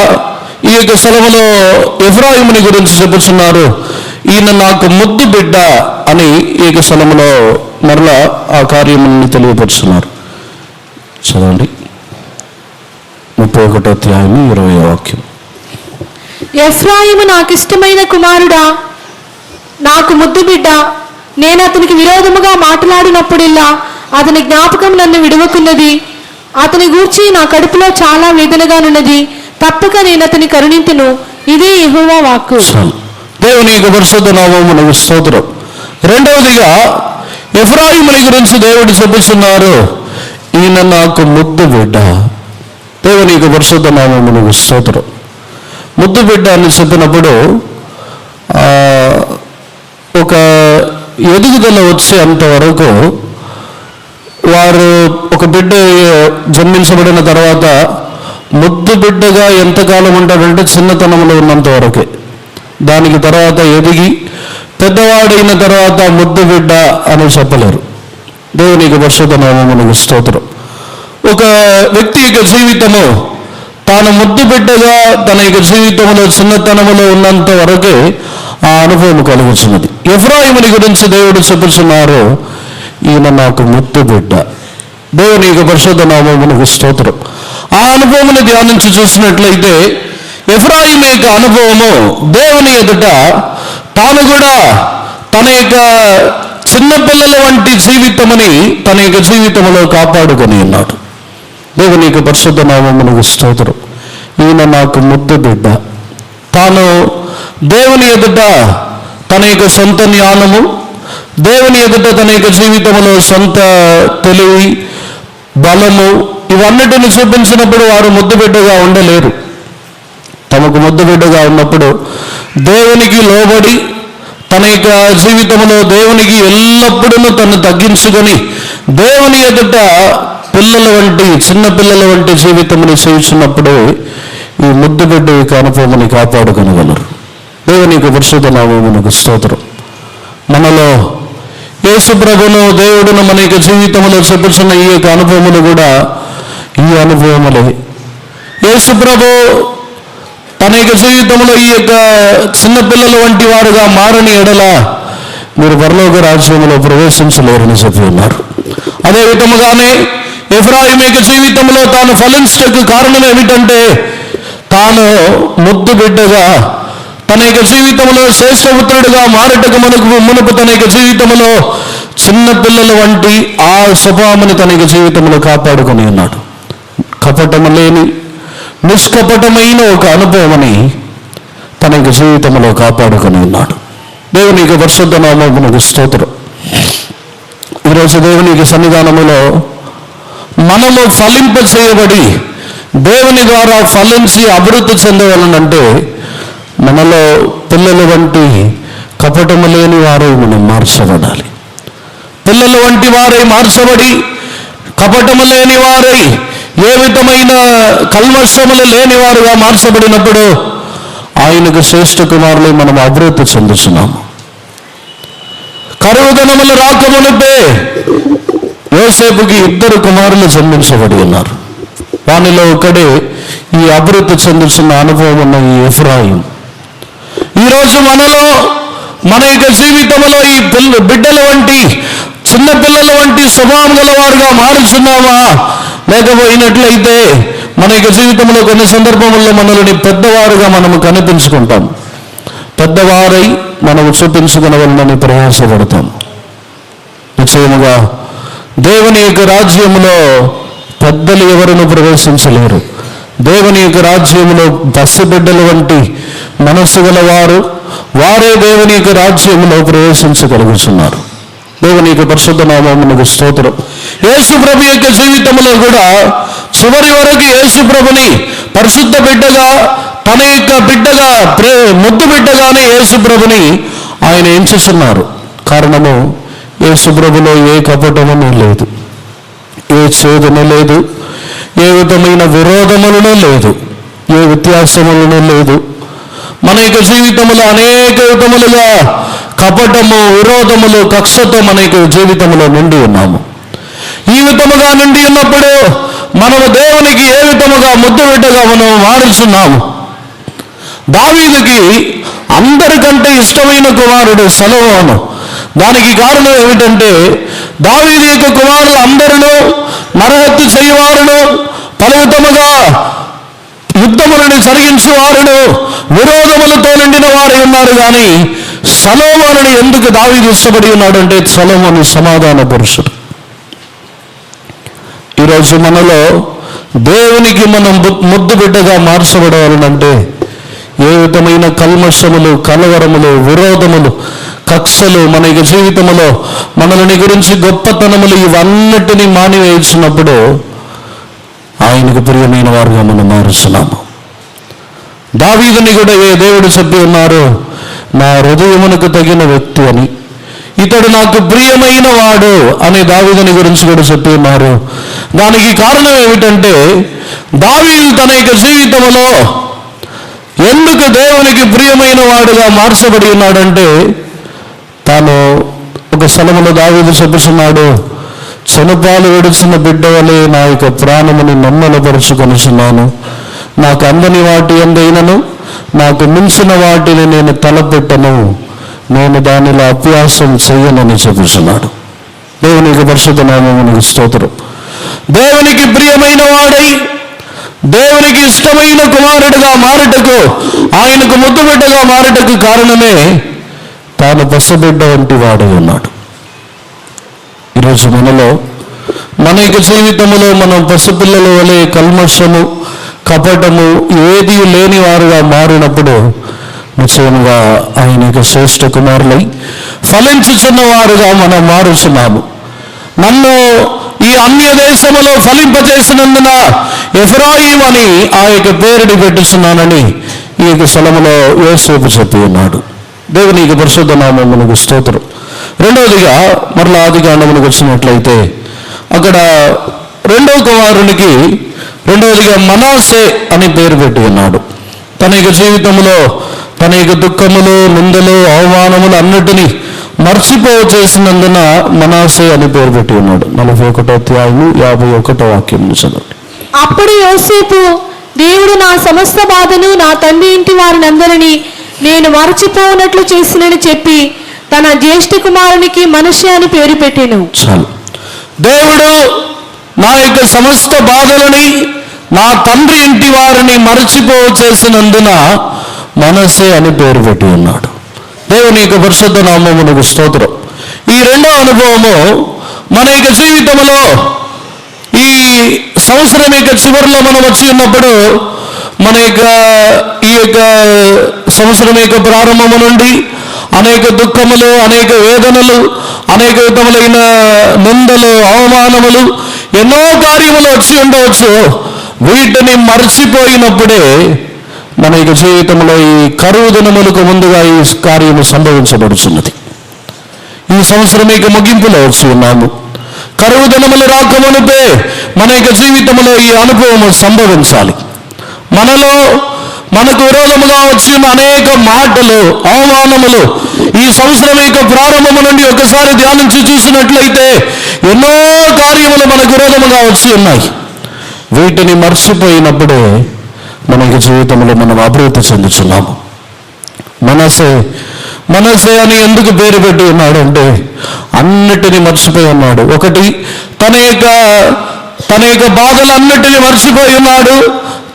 ఈ యొక్క స్థలములో ఎఫ్రాయిముని గురించి చెప్పుచున్నారు. ఈయన నాకు ముద్దు బిడ్డ అని ఈ యొక్క స్థలములో మరలా ఆ కార్యముని తెలియపరుచున్నారు. చదవండి 31వ అధ్యాయం 20వ వాక్యం. ఎఫ్రాయిము నాకు ఇష్టమైన కుమారుడా, నాకు ముద్దు బిడ్డ, నేను అతనికి విరోధముగా మాట్లాడినప్పుడల్లా అతని జ్ఞాపకం నన్ను విడువకున్నది. అతని గూర్చి నా కడుపులో చాలా వేదనగానున్నది. తప్పక నేను అతని కరుణింతును. ఇదే యెహోవా వాక్కు. దేవుని యొక్క పరిశుద్ధ నామమునకు స్తోత్రం. రెండవదిగా ఎఫ్రాయిముని గురించి దేవుడు చెప్పుచున్నారు, ఈయన నాకు ముద్దు బిడ్డ. దేవుని యొక్క పరిశుద్ధ నామమునకు స్తోత్రం. ముద్దు బిడ్డ అని చెప్పినప్పుడు ఒక ఎదుగుదల వచ్చేంత వరకు వారు ఒక బిడ్డ జన్మించబడిన తర్వాత ముద్దు బిడ్డగా ఎంతకాలం ఉంటాడంటే చిన్నతనంలో ఉన్నంత వరకే. దానికి తర్వాత ఎదిగి పెద్దవాడైన తర్వాత ముద్దు బిడ్డ అని చెప్పలేరు. దేవునికి పరిశుద్ధ నామమునకు స్తోత్రం. ఒక వ్యక్తి యొక్క జీవితము తాను ముద్దు బిడ్డగా తన యొక్క జీవితంలో చిన్నతనములో ఉన్నంత వరకే ఆ అనుభవం కలుగుతున్నది. ఎఫ్రాయిముని గురించి దేవుడు చెప్పుచున్నారు, ఈయన నాకు ముద్దు బిడ్డ. దేవుని యొక్క పరిశుద్ధ నామమునకు స్తోత్రం. ఆ అనుభవమును ధ్యానించి చూసినట్లయితే ఎఫ్రాయిము యొక్క అనుభవము దేవుని ఎదుట తాను కూడా తన యొక్క చిన్నపిల్లల వంటి జీవితమని తన యొక్క జీవితంలో కాపాడుకొని ఉన్నాడు. దేవుని యొక్క పరిశుద్ధ నామమునకు స్తోత్రం. ఈయన నాకు ముద్దు బిడ్డ. తాను దేవుని ఎదుట తన యొక్క సొంత జ్ఞానము, దేవుని ఎదుట తన యొక్క జీవితంలో సొంత తెలివి, బలము ఇవన్నిటిని చూపించినప్పుడు వారు ముద్దు బిడ్డగా ఉండలేరు. తమకు ముద్దు బిడ్డగా ఉన్నప్పుడు దేవునికి లోబడి తన యొక్క జీవితంలో దేవునికి ఎల్లప్పుడూ తను తగ్గించుకొని దేవుని ఎదుట పిల్లల వంటి చిన్న పిల్లల వంటి జీవితముని చేస్తున్నప్పుడు ఈ ముద్దు బిడ్డ యొక్క అనుభవముని కాపాడుకొనగలరు. దేవుని యొక్క పరిశుద్ధ నామమునకు స్తోత్రం. మనలో యేసు ప్రభును దేవుడును మన యొక్క జీవితంలో చూపించిన ఈ యొక్క అనుభవములు కూడా ఈ అనుభవములే. యేసు ప్రభు తన యొక్క జీవితంలో ఈ యొక్క చిన్నపిల్లల వంటి వారుగా మారని ఎడల మీరు పరలోక రాజ్యంలో ప్రవేశించలేరని చెప్పి ఉన్నారు. అదే విధముగానే ఎఫ్రాయిము యొక్క జీవితంలో తాను ఫలించటకు కారణం ఏమిటంటే తాను ముద్దు బిడ్డగా తన యొక్క జీవితంలో శ్రేష్ఠపుత్రుడిగా మారటకు మునుపు తన యొక్క జీవితంలో చిన్న పిల్లల వంటి ఆ స్వభావముని తన యొక్క జీవితంలో కాపాడుకొని ఉన్నాడు. కపటము లేని నిష్కపటమైన ఒక అనుభవమని తన యొక్క జీవితంలో కాపాడుకొని ఉన్నాడు. దేవుని యొక్క పరిశుద్ధ నామమునకు స్తోత్రం. ఈరోజు దేవుని యొక్క సన్నిధానములో మనము ఫలింప చేయబడి దేవుని ద్వారా ఫలించి అభివృద్ధి చెందవలనంటే మనలో పిల్లల వంటి కపటము లేని వారై మనం మార్చబడాలి. పిల్లల వంటి వారై మార్చబడి కపటము లేని వారై ఏ విధమైన కల్మషములు లేని వారుగా మార్చబడినప్పుడు ఆయనకు శ్రేష్ఠ కుమారులై మనం అభివృద్ధి చెందుతున్నాము. కరువు దినములు రాకమునిపే యోసేపుకి 2 కుమారులు జన్మించబడి ఉన్నారు. వానిలో ఒకడే ఈ అభివృద్ధి చెందుతున్న అనుభవం ఉన్న ఈ ఎఫ్రాయిము. ఈరోజు మనలో మన యొక్క జీవితంలో ఈ బిడ్డల వంటి చిన్న పిల్లల వంటి స్వభావం గల వారుగా మారుచున్నామా? లేకపోయినట్లయితే మన యొక్క జీవితంలో కొన్ని సందర్భముల్లో మనల్ని పెద్దవారుగా మనము కనిపించుకుంటాం. పెద్దవారై మనము చూపించుకునవలనని ప్రయాసపడతాం. నిశ్చయముగా దేవుని యొక్క రాజ్యములో పెద్దలు ఎవరును ప్రవేశించలేరు. దేవుని యొక్క రాజ్యములో పసిబిడ్డల వంటి మనస్సు గల వారే దేవుని యొక్క రాజ్యములో ప్రవేశించగలుగుతున్నారు. దేవుని యొక్క పరిశుద్ధ నామమునకు స్తోత్రం. యేసు ప్రభు యొక్క జీవితంలో కూడా చివరి వరకు యేసు ప్రభుని పరిశుద్ధ బిడ్డగా తన యొక్క బిడ్డగా ముద్దు బిడ్డగానే యేసు ప్రభుని ఆయన ఎంచుతున్నారు. కారణము యేసు ప్రభులో ఏ కపటమును లేదు, ఏ చేదును లేదు, ఏ విధమైన విరోధములను లేదు, ఏ వ్యత్యాసములను లేదు. మన యొక్క జీవితంలో అనేక విధములుగా కపటము, విరోధములు, కక్షతో మన యొక్క జీవితంలో నిండి ఉన్నాము. ఈ విధముగా నిండి ఉన్నప్పుడు మనము దేవునికి ఏ విధముగా ముద్దు బిడ్డగా మనం మారుచున్నాము. దావీదుకి అందరికంటే ఇష్టమైన కుమారుడు సొలొమోను. దానికి కారణం ఏమిటంటే దావీదు యొక్క కుమారులు అందరిలో నరహత్య చేయవారును, పలు విధముగా యుద్ధములను జరిగించేవారును, విరోధములతో నిండిన వారు ఉన్నారు. కానీ సొలొమోనుని ఎందుకు దావీదు ఇష్టపడి ఉన్నాడు అంటే సొలొమోను సమాధాన పురుషుడు. ఈరోజు మనలో దేవునికి మనం ముద్దు బిడ్డగా మార్చబడవాలనంటే ఏ విధమైన కల్మషములు, కలవరములు, విరోధములు, కక్షలు మన యొక్క జీవితంలో మనల్ని గురించి గొప్పతనములు ఇవన్నిటినీ మానివేసినప్పుడు ఆయనకు ప్రియమైన వారుగా మనం మారుస్తున్నాము. దావీదుని కూడా దేవుడు చెప్పి ఉన్నారు, నా హృదయమునకు తగిన వ్యక్తి అని, ఇతడు నాకు ప్రియమైన వాడు అని దావీదుని గురించి కూడా చెప్పి ఉన్నారు. దానికి కారణం ఏమిటంటే దావీదు తన యొక్క జీవితంలో ఎందుకు దేవునికి ప్రియమైన వాడుగా మార్చబడి ఉన్నాడంటే తాను ఒక స్థలములో దావీదు చెప్పుచున్నాడు, చనుపాలు విడిచిన బిడ్డ వలె నా యొక్క ప్రాణముని నమ్మలపరుచుకొనిచున్నాను. నాకు అందని వాటి ఎందైనను నాకు మించిన వాటిని నేను తలపెట్టను. నేను దానిలో అభ్యాసం చేయనని చెబుతున్నాడు. దేవునికి పరిశుద్ధ నామమునకు స్తోత్రం. దేవునికి ప్రియమైన వాడై దేవునికి ఇష్టమైన కుమారుడిగా మారుటకు, ఆయనకు ముద్దుబిడ్డగా మారుటకు కారణమే తాను పసిబిడ్డ వంటి వాడై ఉన్నాడు. ఈరోజు మన యొక్క జీవితంలో మనం పసిపిల్లల వలె కల్మషము, కపటము ఏది లేని వారుగా మారినప్పుడు నిశ్చయంగా ఆయన యొక్క శ్రేష్ఠ కుమారులై ఫలించుచున్న వారుగా మనం మారుచున్నాము. నన్ను ఈ అన్య దేశములో ఫలింపజేసినందున ఎఫ్రాయిం అని ఆ యొక్క పేరుని పెట్టుచున్నానని ఈ యొక్క స్థలములో యోసేపు చెప్పి ఉన్నాడు. దేవుని యొక్క పరిశుద్ధ నామమునకు స్తోత్రం. రెండవదిగా మరలా ఆదికాండమునకు వచ్చినట్లయితే అక్కడ రెండవ కుమారునికి రెండవదిగా మనాసే అని పేరు పెట్టి ఉన్నాడు. తన యొక్క జీవితంలో తన యొక్క దుఃఖములు, నిందలు, అవమానములు అన్నిటినీ మర్చిపోవ చేసినందున మనాసే అని పేరు పెట్టి ఉన్నాడు. 41వ అధ్యాయము 51వ వాక్యం చదవండి. అప్పుడు యోసేపు, దేవుడు నా సమస్త బాధను నా తండ్రి ఇంటి వారినందరినీ నేను మరచిపోనట్లు చేసినని చెప్పి తన జ్యేష్ఠ కుమారునికి మనష్షే అని పేరు పెట్టెను. చాలు. దేవుడు నా యొక్క సమస్త బాధలని నా తండ్రి ఇంటి వారిని మరచిపోవ చేసినందున మనస్సే అని పేరు పెట్టి ఉన్నాడు. దేవుని యొక్క పరిశుద్ధ నామమునకు స్తోత్రం. ఈ రెండో అనుభవము మన యొక్క జీవితంలో ఈ సంవత్సరం యొక్క చివరిలో మనం వచ్చి ఉన్నప్పుడు మన యొక్క ఈ యొక్క సంవత్సరం యొక్క ప్రారంభము నుండి అనేక దుఃఖములు, అనేక వేదనలు, అనేక విధములైన నిందలు, అవమానములు, ఎన్నో కార్యములు వచ్చి ఉండవచ్చు. వీటిని మర్చిపోయినప్పుడే మన యొక్క జీవితంలో ఈ కరువు దినములకు ముందుగా ఈ కార్యము సంభవించబడుచున్నది. ఈ సంవత్సరం యొక్క ముగింపులో వచ్చి ఉన్నాము. కరువు దినములు రాకమునిపే మన యొక్క జీవితంలో ఈ అనుభవము సంభవించాలి. మనకు విరోధముగా వచ్చిన అనేక మాటలు, అవమానములు ఈ సంవత్సరం యొక్క ప్రారంభము నుండి ఒకసారి ధ్యానించి చూసినట్లయితే ఎన్నో కార్యములు మనకు విరోధముగా వచ్చి ఉన్నాయి. వీటిని మర్చిపోయినప్పుడే మన యొక్క జీవితంలో మనం అభివృద్ధి చెందుతున్నాము. మనసే అని ఎందుకు పేరు పెట్టి ఉన్నాడు అంటే అన్నిటినీ మర్చిపోయి ఉన్నాడు. ఒకటి, తన యొక్క బాధలన్నిటినీ మర్చిపోయి ఉన్నాడు.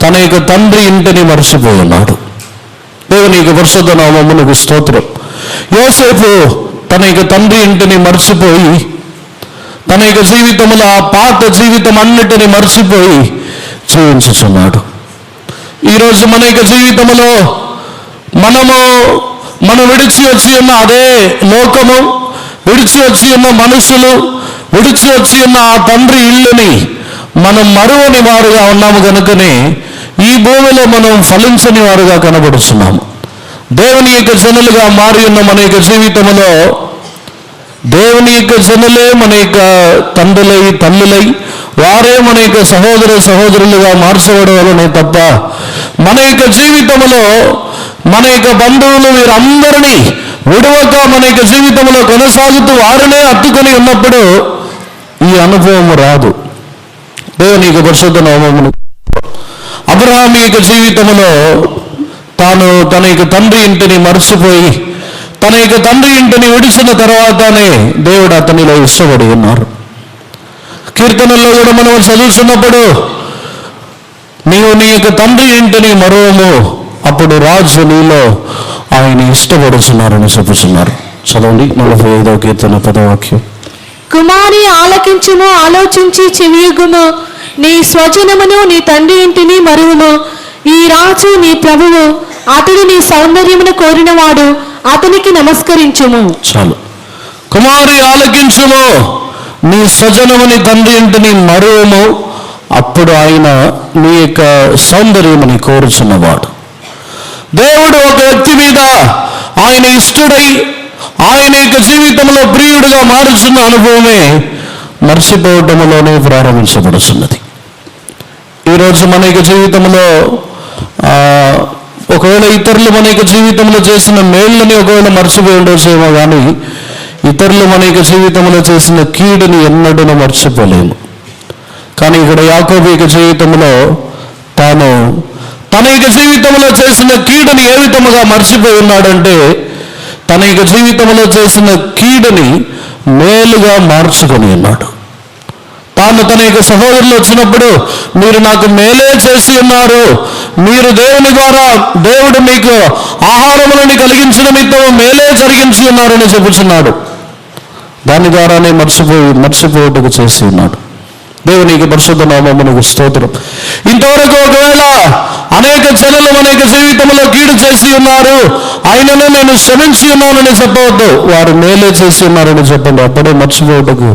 తన యొక్క తండ్రి ఇంటిని మర్చిపోయి ఉన్నాడు. దేవుని యొక్క పరిశుద్ధ నామమునకు స్తోత్రం. యోసేపు తన యొక్క తండ్రి ఇంటిని మర్చిపోయి తన యొక్క జీవితంలో ఆ పాత జీవితం అన్నిటిని మర్చిపోయి జీవించుచున్నాడు. ఈరోజు మన యొక్క జీవితంలో మనం విడిచి వచ్చి ఉన్న అదే లోకము, విడిచి వచ్చి ఉన్న మనుషులు, విడిచి వచ్చి ఉన్న ఆ తండ్రి ఇల్లుని మనం మరువని వారుగా ఉన్నాము కనుకనే ఈ భూమిలో మనం ఫలించని వారుగా కనబడుతున్నాము. దేవుని యొక్క జనులుగా మారి ఉన్న మన యొక్క జీవితంలో దేవుని యొక్క జనులే మన యొక్క తండ్రులై, తల్లులై, వారే మన యొక్క సహోదరులుగా మార్చబడవాలనే తప్ప మన యొక్క జీవితంలో మన యొక్క బంధువులు వీరందరినీ విడవక మన యొక్క జీవితంలో కొనసాగుతూ వారినే హత్తుకొని ఉన్నప్పుడు ఈ అనుభవం రాదు. దేవుని యొక్క పరిశుద్ధ నామమును అబ్రహాము యొక్క జీవితంలో తాను తన యొక్క తండ్రి ఇంటిని మర్చిపోయి తన యొక్క తండ్రి ఇంటిని విడిచిన తర్వాతనే దేవుడు అతనిలో ఇష్టపడి ఉన్నారు. కీర్తనల్లో కూడా మనం చదువుతున్నప్పుడు నీవు నీ యొక్క తండ్రి ఇంటిని మరువము, అప్పుడు రాజు నీలో ఆయన ఇష్టపడుతున్నారని చెప్పుచున్నారు. చదవండి 45వ కీర్తన 10వ వాక్యం. కుమారి ఆలకించుము, ఆలోచించి చెవియొగ్గుము, నీ స్వజనమును నీ తండ్రి ఇంటిని మరువుము. ఈ రాజు నీ ప్రభువు, అతడు నీ సౌందర్యమును కోరినవాడు, అతనికి నమస్కరించుము. చాలు. కుమారి ఆలకించుము, నీ స్వజనము నీ తండ్రి ఇంటిని మరువుము, అప్పుడు ఆయన నీ యొక్క సౌందర్యముని కోరుచున్నవాడు. దేవుడు ఒక వ్యక్తి మీద ఆయన ఇష్టడై ఆయన యొక్క జీవితంలో ప్రియుడిగా మారుచున్న అనుభవమే మర్చిపోవటంలోనే ప్రారంభించబడుతున్నది. ఈరోజు మన యొక్క జీవితంలో ఒకవేళ ఇతరులు మన యొక్క జీవితంలో చేసిన మేళ్ళని ఒకవేళ మర్చిపోయి ఉండొచ్చేమో కానీ ఇతరులు మన యొక్క జీవితంలో చేసిన కీడుని ఎన్నడూ మర్చిపోలేము. కానీ ఇక్కడ యాకోబు యొక్క జీవితంలో తాను తన యొక్క జీవితంలో చేసిన కీడుని ఏ విధముగా మర్చిపోయి ఉన్నాడంటే తన యొక్క జీవితంలో చేసిన కీడుని మేలుగా మార్చుకొని ఉన్నాడు. తాను తన యొక్క సహోదరులు వచ్చినప్పుడు మీరు నాకు మేలే చేసి ఉన్నారు, మీరు దేవుని ద్వారా దేవుడు మీకు ఆహారములని కలిగించిన నిమిత్తం మేలే జరిగించి ఉన్నారని చెప్పుచున్నాడు. దాని ద్వారానే మర్చిపోటుకు చేసి ఉన్నాడు. దేవునికి పరిశుద్ధ నామమునకు స్తోత్రం. ఇంతవరకు ఒకవేళ అనేక జనులు మన యొక్క జీవితంలో కీడు చేసి ఉన్నారు, ఆయనను నేను క్షమించి ఉన్నానని చెప్పవద్దు, వారు మేలే చేసి ఉన్నారని చెప్పండి. అప్పుడే మర్చిపోవటకు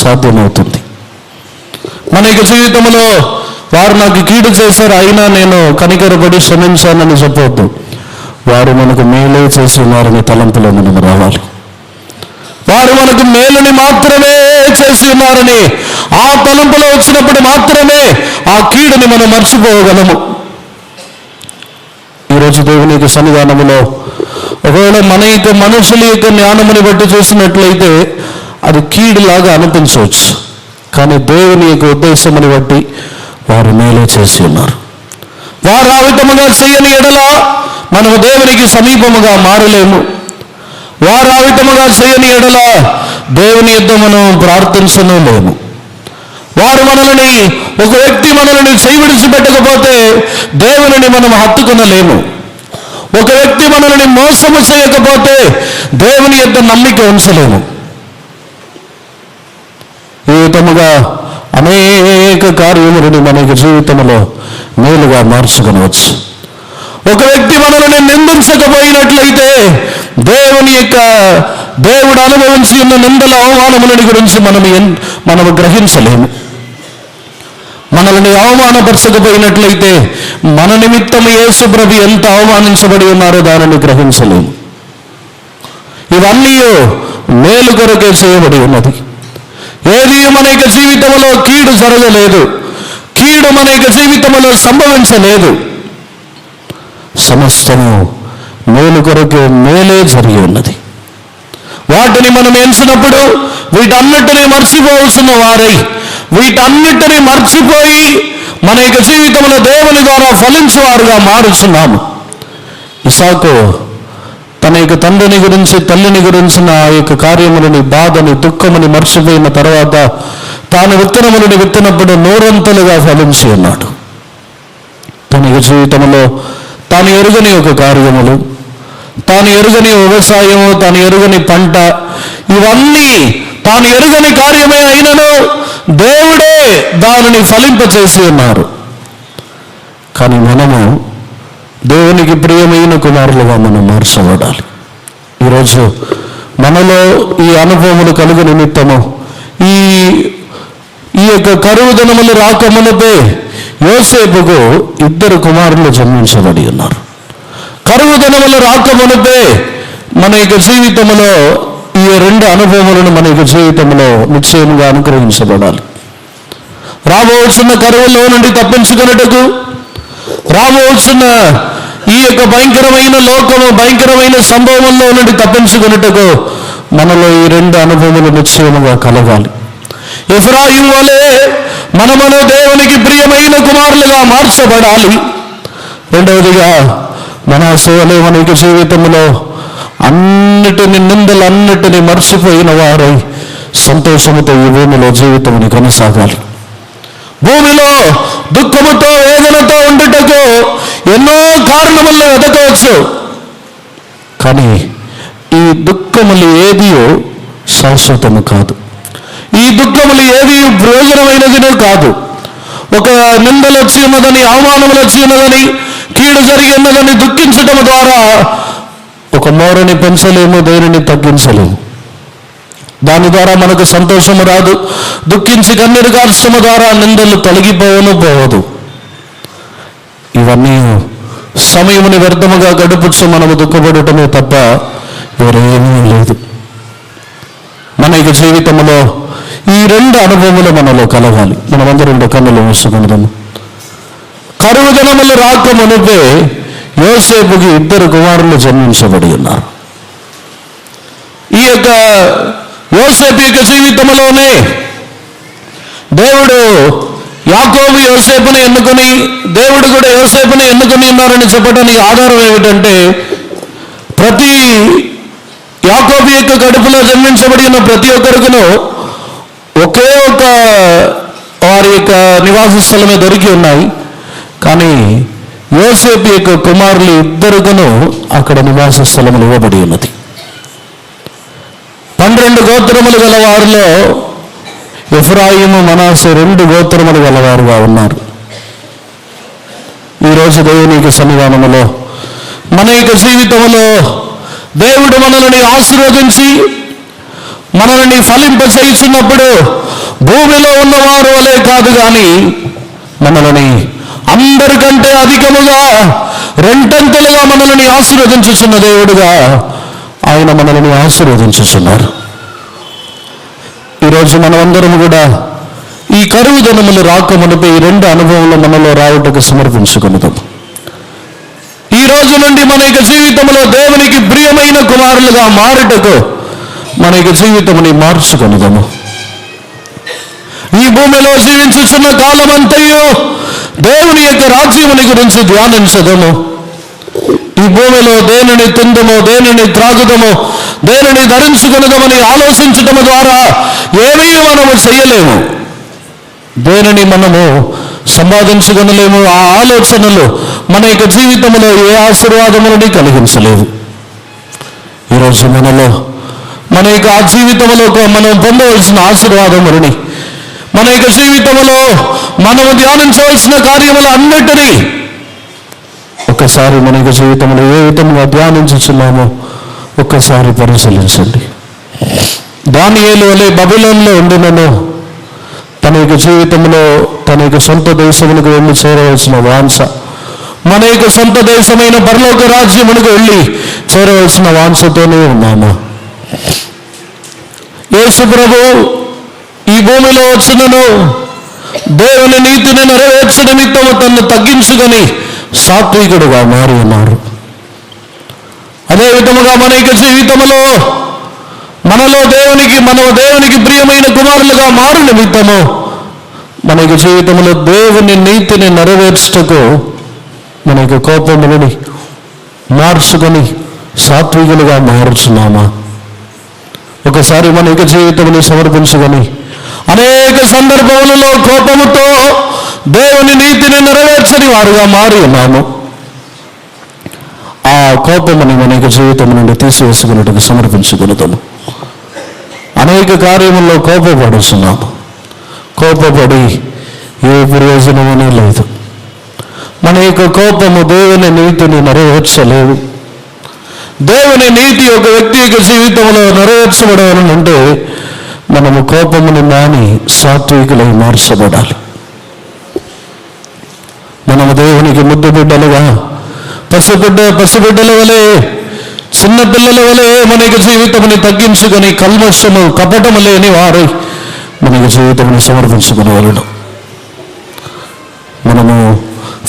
సాధ్యమవుతుంది. మన యొక్క జీవితంలో వారు నాకు కీడు చేశారు, అయినా నేను కనికరపడి క్షమించానని చెప్పవద్దు. వారు మనకు మేలే చేసి ఉన్నారని తలంపులో మనం రావాలి. వారు మనకు మేలుని మాత్రమే చేసి ఉన్నారని ఆ తలంపులో వచ్చినప్పుడు మాత్రమే ఆ కీడుని మనం మర్చిపోగలము. ఈరోజు దేవుని యొక్క సన్నిధానములో ఒకవేళ మన యొక్క మనుషుల యొక్క జ్ఞానముని బట్టి చూసినట్లయితే అది కీడులాగా అనిపించవచ్చు, కానీ దేవుని యొక్క ఉద్దేశముని బట్టి వారు మేలే చేసి ఉన్నారు. వారు ఆ విధముగా చేయని ఎడల మనము దేవునికి సమీపముగా మారలేము. వారు ఆ విధముగా చేయని ఎడల దేవుని యొద్ద మనం ప్రార్థించను లేము. వారు మనల్ని, ఒక వ్యక్తి మనల్ని చేయి విడిచిపెట్టకపోతే దేవుని మనం హత్తుకొనలేము. ఒక వ్యక్తి మనల్ని మోసము చేయకపోతే దేవుని యొద్ద నమ్మిక ఉంచలేము. ఈ విధముగా అనేక కార్యములను మన యొక్క జీవితంలో మేలుగా మార్చుకొనవచ్చు. ఒక వ్యక్తి మనల్ని నిందించకపోయినట్లయితే దేవుడు అనుభవించి ఉన్న నిందల అవమానములని గురించి మనము గ్రహించలేము. మనల్ని అవమానపరచకపోయినట్లయితే మన నిమిత్తం యేసు ప్రభు ఎంత అవమానించబడి ఉన్నారో దానిని గ్రహించలేము. ఇవన్నీ మేలు కొరకే చేయబడి ఉన్నది. ఏది మన యొక్క జీవితంలో కీడు జరగలేదు, కీడు మన యొక్క జీవితంలో సంభవించలేదు. సమస్తము మేలు కొరకు మేలే జరిగి ఉన్నది. వాటిని మనం ఎంచినప్పుడు వీటన్నిటినీ మర్చిపోవలసిన వారై, వీటన్నిటినీ మర్చిపోయి మన యొక్క జీవితంలో దేవుని ద్వారా ఫలించేవారుగా మారుచున్నాము. ఇసాకు తన యొక్క తండ్రిని గురించి, తల్లిని గురించిన ఆ యొక్క కార్యములని, బాధని, దుఃఖముని మర్చిపోయిన తర్వాత తాను విత్తనములని విత్తినప్పుడు నూరంతలుగా ఫలించి ఉన్నాడు. తన యొక్క జీవితంలో తాను ఎరుగని ఒక కార్యములు, తాను ఎరుగని వ్యవసాయము, తాను ఎరుగని పంట, ఇవన్నీ తాను ఎరుగని కార్యమే అయినను దేవుడే దానిని ఫలింపచేసి ఉన్నారు. కానీ మనము దేవునికి ప్రియమైన కుమారులుగా మనం మార్చబడాలి. ఈరోజు మనలో ఈ అనుభవములు కలుగు నిమిత్తము ఈ యొక్క కరువు దినములు రాకమునపే యోసేపుకు 2 కుమారులు జన్మించబడి ఉన్నారు. కరువు దినములు రాకమునపే మన యొక్క జీవితంలో ఈ 2 అనుభవములను మన యొక్క జీవితంలో నిశ్చయంగా అనుగ్రహించబడాలి. రాబోతున్న కరువులో నుండి తప్పించుకున్నట్టుకు, రాబోతున్న ఈ యొక్క భయంకరమైన లోకము, భయంకరమైన సంభవంలో నుండి తప్పించుకున్నట్టుకు మనలో ఈ 2 అనుభవములు నిశ్చయముగా కలగాలి. ఎఫ్రాయిము వలె మనమును దేవునికి ప్రియమైన కుమారులుగా మార్చబడాలి. రెండవదిగా మనస్సు వలె మన యొక్క జీవితంలో అన్నిటిని, నిందలన్నిటినీ మర్చిపోయిన వారై సంతోషముతో ఈ భూమిలో జీవితముని కొనసాగాలి. భూమిలో దుఃఖముతో, వేదనతో ఉండుటకు ఎన్నో కారణములను వెతకవచ్చు, కానీ ఈ దుఃఖములు ఏది శాశ్వతము కాదు. ఈ దుఃఖములు ఏది ప్రయోజనమైనదినే కాదు. ఒక నిందలు వచ్చి ఉన్నదని, అవమానములు వచ్చి ఉన్నదని, కీడు జరిగి ఉన్నదని దుఃఖించటం ద్వారా ఒక మోరని పెంచలేము, దేనిని తగ్గించలేము. దాని ద్వారా మనకు సంతోషము రాదు. దుఃఖించి కన్నీరు కార్చము ద్వారా నిందలు పోవదు. ఇవన్నీ సమయముని వ్యర్థముగా గడుపుచ్చు మనము దుఃఖపడటమే తప్ప వేరేమీ లేదు. మన యొక్క జీవితంలో ఈ 2 అనుభవములు మనలో కలగాలి. మనమందరం కన్నులు మూసుకుందాము. కరువు దినములు రాక మునుపే యోసేపుకి 2 కుమారులు జన్మించబడి ఉన్నారు. ఈ యొక్క యోసేపు యొక్క జీవితంలోనే దేవుడు యాకోబు యోసేపుని ఎన్నుకొని, దేవుడు కూడా యోసేపుని ఎన్నుకొని ఉన్నారని చెప్పడానికి ఆధారం ఏమిటంటే, ప్రతి యాకోబు యొక్క కడుపులో జన్మించబడిన ప్రతి ఒక్కరికును ఒకే ఒక వారి యొక్క నివాస స్థలమే దొరికి ఉన్నాయి. కానీ యోసేపు యొక్క కుమారులు ఇద్దరుకును అక్కడ నివాస స్థలములు ఇవ్వబడి ఉన్నది. 12 గోత్రములు గల వారిలో ఎఫ్రాయిము, మనస్సే 2 గోత్రములు గలవారుగా ఉన్నారు. ఈరోజు దేవుని యొక్క సన్నిధానములో మన యొక్క జీవితంలో దేవుడు మనల్ని ఆశీర్వదించి మనల్ని ఫలింపచేయుచున్నప్పుడు భూమిలో ఉన్నవారు వలె కాదు కానీ మనల్ని అందరికంటే అధికముగా 2 అంతలుగా మనల్ని ఆశీర్వదించుచున్న దేవుడుగా ఆయన మనల్ని ఆశీర్వదించుచున్నారు. ఈరోజు మనమందరం కూడా ఈ కరువు దినములు రాకమునిపై ఈ 2 అనుభవంలో మనలో రావుటకు సమర్పించుకున్నాం. ఈ రోజు నుండి మన యొక్క జీవితంలో దేవునికి ప్రియమైన కుమారులుగా మారుటకు మన యొక్క జీవితముని మార్చుకొనుదాము. ఈ భూమిలో జీవించుచున్న కాలమంతయు దేవుని యొక్క రాజ్యముని గురించి ధ్యానించదము. ఈ భూమిలో దేనిని తిందమో, దేనిని త్రాగుదమో, దేనిని ధరించుకునదమని ఆలోచించటము ద్వారా ఏమీ మనము చేయలేము. దేనిని మనము సంపాదించుకొనలేము. ఆ ఆలోచనలు మన యొక్క జీవితంలో ఏ ఆశీర్వాదములని కలిగించలేవు. ఈరోజు మనలో మన యొక్క ఆ జీవితంలో మనం పొందవలసిన ఆశీర్వాదములని, మన యొక్క జీవితంలో మనము ధ్యానించవలసిన కార్యములు అన్నిటినీ ఒక్కసారి మన యొక్క జీవితంలో ఏ విధంగా ధ్యానించుచున్నామో ఒక్కసారి పరిశీలించండి. దానియేలు వలె బబులోనులో ఉండినను తన యొక్క జీవితంలో తన యొక్క సొంత దేశములకు వెళ్ళి చేరవలసిన వాంఛ, మన యొక్క సొంత దేశమైన పరలోక రాజ్యములకు వెళ్ళి చేరవలసిన వాంఛతోనే ఉన్నామా? యేసు ప్రభు ఈ భూమిలో వచ్చినను దేవుని నీతిని నెరవేర్చ నిమిత్తము తనను తగ్గించుకొని సాత్వికుడుగా మారి ఉన్నారు. అదే విధముగా మన యొక్క జీవితంలో మనలో దేవునికి ప్రియమైన కుమారులుగా మారు నిమిత్తము మన యొక్క జీవితంలో దేవుని నీతిని నెరవేర్చుటకు మన యొక్క కోపములని మార్చుకొని సాత్వికులుగా మారుచున్నామా? ఒకసారి మన యొక్క జీవితముని సమర్పించుకొని అనేక సందర్భములలో కోపముతో దేవుని నీతిని నెరవేర్చని వారుగా మారి ఉన్నాము. ఆ కోపముని మన యొక్క జీవితం నుండి తీసివేసుకున్నట్టుగా సమర్పించుకున్నాము. అనేక కార్యముల్లో కోపపడుతున్నాము. కోపపడి ఏ ప్రయోజనమనే లేదు. మన యొక్క కోపము దేవుని నీతిని నెరవేర్చలేదు. దేవుని నీతి ఒక వ్యక్తి యొక్క జీవితంలో నెరవేర్చబడాలనంటే మనము కోపముని మాని సాత్వికులై మార్చబడాలి. మనము దేవునికి ముద్దు బిడ్డలుగా పసిబిడ్డల వలె, చిన్న పిల్లల వలె మన యొక్క జీవితముని తగ్గించుకొని కల్మషము కపటము లేని వారై మన యొక్క జీవితముని సమర్పించుకునేవాళ్ళను మనము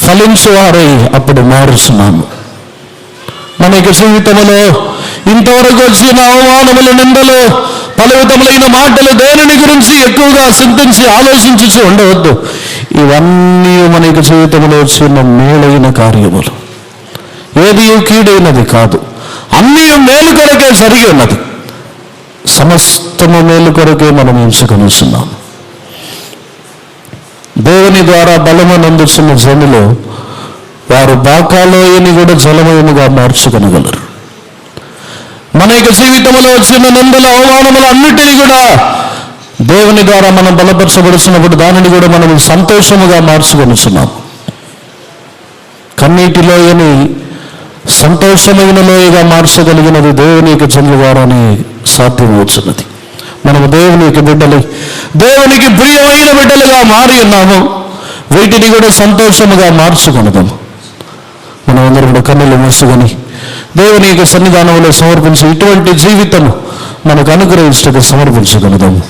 ఫలించువారై అప్పుడు మారుస్తున్నాము. మన యొక్క జీవితంలో ఇంతవరకు వచ్చిన అవమానములు, నిందలు, ఫలితములైన మాటలు దేనిని గురించి ఎక్కువగా చింతించి ఆలోచించి ఉండవద్దు. ఇవన్నీ మన యొక్క జీవితంలో వచ్చిన మేలైన కార్యములు. ఏది కీడైనది కాదు. అన్నీ మేలు కొరకే జరిగి ఉన్నది. సమస్తము మేలు కొరకే మనం ఎంచుకొని వస్తున్నాము. దేవుని ద్వారా బలమనందుచున్న జనులు వారు బాకాలోయని కూడా జలమయముగా మార్చుకొనగలరు. మన యొక్క జీవితంలో వచ్చిన నిందల, అవమానములు అన్నిటినీ కూడా దేవుని ద్వారా మనం బలపరచబడుతున్నప్పుడు దానిని కూడా మనం సంతోషముగా మార్చుకొనిస్తున్నాం. కన్నీటి లోయని సంతోషమైన లోయగా మార్చగలిగినది దేవుని యొక్క జనుల ద్వారానే సాధ్యమవుతున్నది. మనము దేవుని యొక్క బిడ్డలు, దేవునికి ప్రియమైన బిడ్డలుగా మారి ఉన్నాము. వీటిని కూడా సంతోషముగా మార్చుకొనదాము. మనమందరం కూడా కన్నులు మూసుకొని దేవుని యొక్క సన్నిధానంలో సమర్పించి ఇటువంటి జీవితము మనకు అనుగ్రహించటకు సమర్పించుకొనదాము.